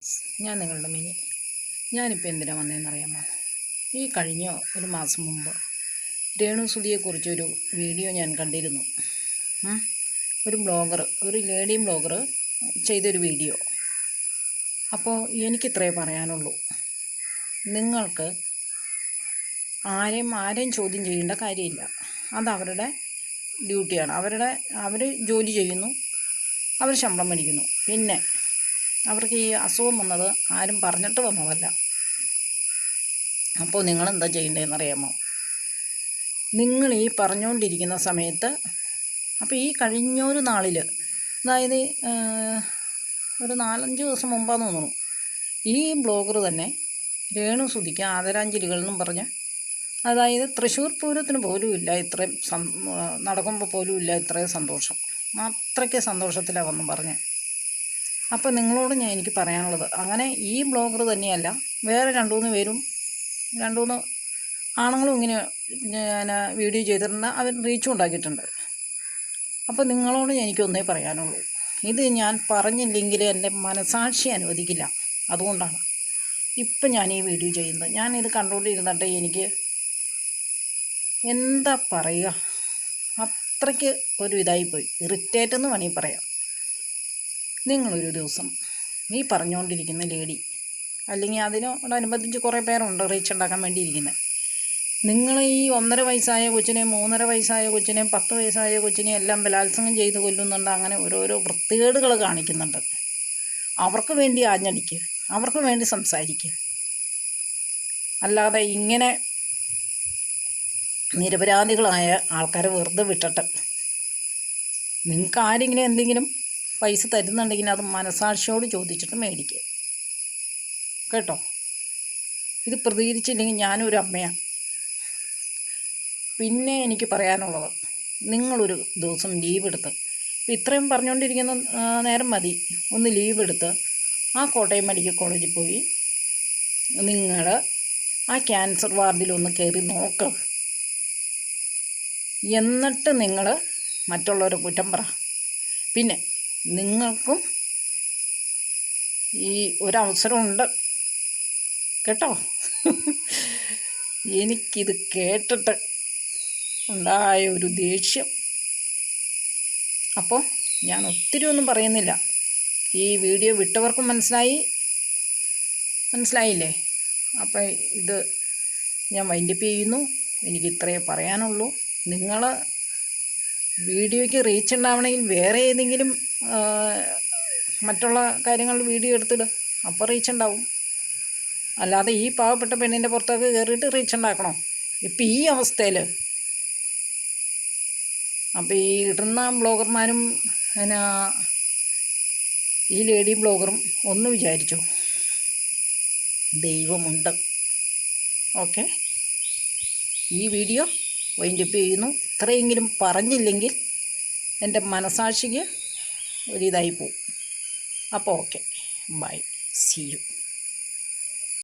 Friends, ഞാൻ നിങ്ങളുടെ mini. ഞാനിപ്പോൾ എന്തിനാണ് വന്നതെന്നറിയാമോ? ഈ കഴിഞ്ഞ ഒരു മാസം മുമ്പ് രേണുസുധിയെക്കുറിച്ചൊരു വീഡിയോ ഞാൻ കണ്ടിരുന്നു. ഒരു ലേഡി ബ്ലോഗർ ചെയ്തൊരു വീഡിയോ. അപ്പോൾ എനിക്കിത്രേ പറയാനുള്ളൂ. നിങ്ങൾക്ക് ആരെയും ചോദ്യം ചെയ്യേണ്ട കാര്യമില്ല. അതവരുടെ ഡ്യൂട്ടിയാണ്. അവർ ജോലി ചെയ്യുന്നു, അവർ ശമ്പളം മേടിക്കുന്നു. പിന്നെ അവർക്ക് ഈ അസുഖം വന്നത് ആരും പറഞ്ഞിട്ട് വന്നതല്ല. അപ്പോൾ നിങ്ങളെന്താ ചെയ്യേണ്ടതെന്നറിയാമോ? നിങ്ങൾ ഈ പറഞ്ഞുകൊണ്ടിരിക്കുന്ന സമയത്ത്, അപ്പോൾ ഈ കഴിഞ്ഞൊരു നാളിൽ, അതായത് ഒരു 4-5 ദിവസം മുമ്പാന്ന് തോന്നുന്നു, ഈ ബ്ലോഗർ തന്നെ രേണുസുധിക്ക് ആദരാഞ്ജലികൾ എന്നും പറഞ്ഞ്, അതായത് തൃശ്ശൂർ പൂരത്തിന് പോലും ഇല്ല ഇത്രയും നടക്കുമ്പോൾ പോലും ഇല്ല ഇത്രയും സന്തോഷം, അത്രയ്ക്ക് സന്തോഷത്തിലാണെന്നും പറഞ്ഞ്. അപ്പോൾ നിങ്ങളോട് എനിക്ക് പറയാനുള്ളത്, അങ്ങനെ ഈ ബ്ലോഗർ തന്നെയല്ല, വേറെ 2-3 പേരും 2-3 ആണുങ്ങളും ഇങ്ങനെ വീഡിയോ ചെയ്തിട്ടുണ്ട്, അവർ റീച്ചും ഉണ്ടാക്കിയിട്ടുണ്ട്. അപ്പോൾ നിങ്ങളോട് എനിക്കൊന്നേ പറയാനുള്ളൂ, ഇത് ഞാൻ പറഞ്ഞില്ലെങ്കിൽ എൻ്റെ മനസാക്ഷി അനുവദിക്കില്ല. അതുകൊണ്ടാണ് ഇപ്പം ഞാൻ ഈ വീഡിയോ ചെയ്യുന്നത്. ഞാനിത് കണ്ടുകൊണ്ടിരുന്നിട്ട് എനിക്ക് എന്താ പറയുക, അത്രയ്ക്ക് ഒരു ഇതായിപ്പോയി, ഇറിറ്റേറ്റ് എന്ന് വേണമെങ്കിൽ പറയാം. നിങ്ങളൊരു ദിവസം ഈ പറഞ്ഞുകൊണ്ടിരിക്കുന്ന ലേഡി, അല്ലെങ്കിൽ അതിനോടനുബന്ധിച്ച് കുറേ പേരുണ്ട് റീച്ച് ഉണ്ടാക്കാൻ വേണ്ടിയിരിക്കുന്നത്. നിങ്ങൾ ഈ 1.5 വയസ്സായ കൊച്ചിനെയും 3.5 വയസ്സായ കൊച്ചിനെയും 10 വയസ്സായ കൊച്ചിനെയും എല്ലാം ബലാത്സംഗം ചെയ്ത് കൊല്ലുന്നുണ്ട്. അങ്ങനെ ഓരോരോ വൃത്തികേടുകൾ കാണിക്കുന്നുണ്ട്. അവർക്ക് വേണ്ടി ആഞ്ഞടിക്കുക, അവർക്ക് വേണ്ടി സംസാരിക്കുക, അല്ലാതെ ഇങ്ങനെ നിരപരാധികളായ ആൾക്കാരെ വെറുതെ വിട്ടിട്ട്, നിങ്ങൾക്ക് ആരെങ്കിലും എന്തെങ്കിലും പൈസ തരുന്നുണ്ടെങ്കിൽ അത് മനസാക്ഷിയോട് ചോദിച്ചിട്ട് മേടിക്കുക, കേട്ടോ. ഇത് പ്രതികരിച്ചില്ലെങ്കിൽ ഞാനൊരു അമ്മയാണ്. പിന്നെ എനിക്ക് പറയാനുള്ളത്, നിങ്ങളൊരു ദിവസം ലീവ് എടുത്ത്, ഇപ്പം ഇത്രയും പറഞ്ഞുകൊണ്ടിരിക്കുന്ന നേരം മതി, ഒന്ന് ലീവ് എടുത്ത് ആ കോട്ടയം മെഡിക്കൽ കോളേജിൽ പോയി നിങ്ങൾ ആ ക്യാൻസർ വാർഡിലൊന്ന് കയറി നോക്ക്. എന്നിട്ട് നിങ്ങൾ മറ്റുള്ളവരെ കുറ്റം പറ. പിന്നെ നിങ്ങൾക്കും ഈ ഒരവസരമുണ്ട്, കേട്ടോ. എനിക്കിത് കേട്ടിട്ട് ഉണ്ടായ ഒരു ദേഷ്യം. അപ്പോൾ ഞാൻ ഒത്തിരി ഒന്നും പറയുന്നില്ല. ഈ വീഡിയോ വിട്ടവർക്കും മനസ്സിലായില്ലേ? അപ്പോൾ ഇത് ഞാൻ വൈൻഡപ്പ് ചെയ്യുന്നു. എനിക്ക് ഇത്രയേ പറയാനുള്ളൂ. നിങ്ങൾ വീഡിയോയ്ക്ക് റീച്ച് ഉണ്ടാവണമെങ്കിൽ വേറെ ഏതെങ്കിലും മറ്റുള്ള കാര്യങ്ങളിൽ വീഡിയോ എടുത്തിടുക, അപ്പോൾ റീച്ച് ഉണ്ടാവും. അല്ലാതെ ഈ പാവപ്പെട്ട പെണ്ണിൻ്റെ പുറത്തേക്ക് കയറിയിട്ട് റീച്ച് ഉണ്ടാക്കണോ ഇപ്പം ഈ അവസ്ഥയിൽ? അപ്പോൾ ഈ ഇടുന്ന ബ്ലോഗർമാരും ഈ ലേഡി ബ്ലോഗറും ഒന്ന് വിചാരിച്ചോ, ദൈവമുണ്ട്. ഓക്കെ, ഈ വീഡിയോ വൈൻഡപ്പ് ചെയ്യുന്നു. ഇത്രയെങ്കിലും പറഞ്ഞില്ലെങ്കിൽ എൻ്റെ മനസാക്ഷിക്ക് ഒരിതായി പോവും. അപ്പോൾ ഓക്കെ, ബൈ, സീ യു.